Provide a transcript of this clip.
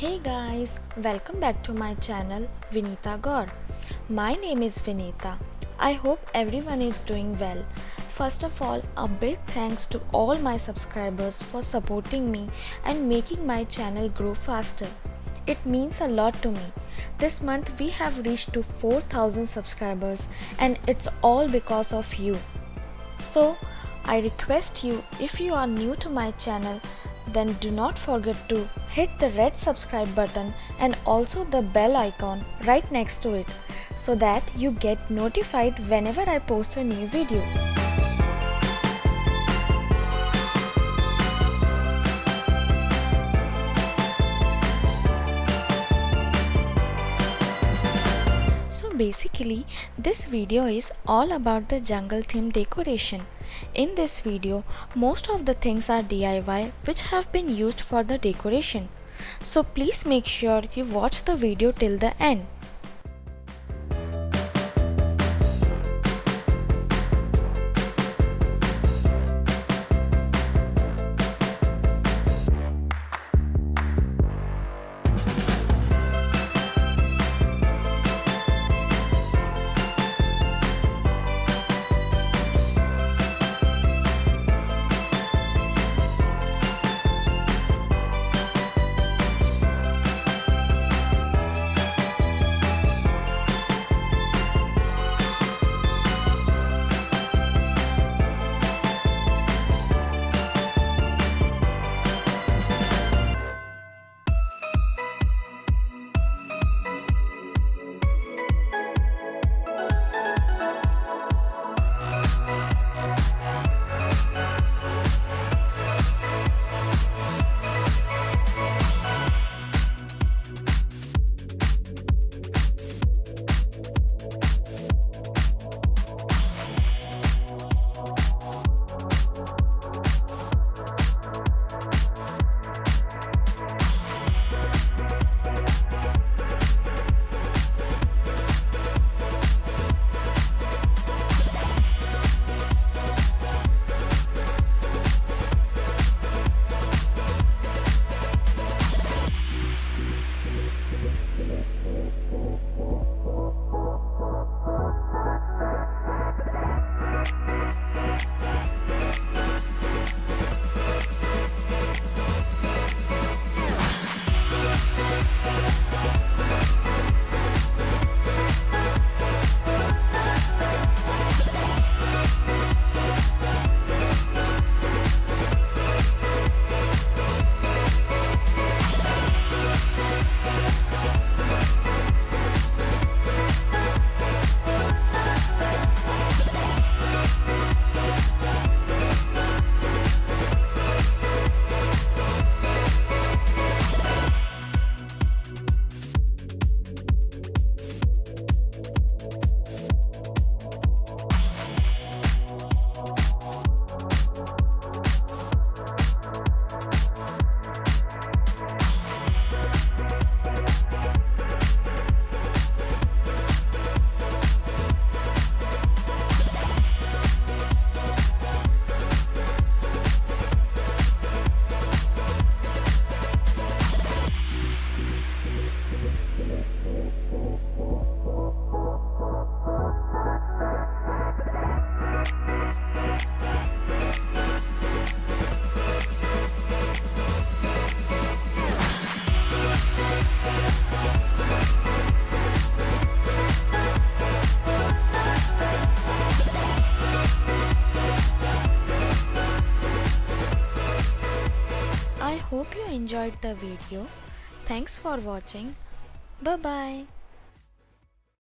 Hey guys, welcome back to my channel Vinita Gaur. My name is Vinita. I hope everyone is doing well. First of all, a big thanks to all my subscribers for supporting me and making my channel grow faster. It means a lot to me. This month we have reached to 4,000 subscribers and it's all because of you. So, I request you, if you are new to my channel, then do not forget to hit the red subscribe button and also the bell icon right next to it so that you get notified whenever I post a new video. So basically, this video is all about the jungle theme decoration. In this video, most of the things are DIY which have been used for the decoration. So please make sure you watch the video till the end. I hope you enjoyed the video. Thanks for watching. Bye bye.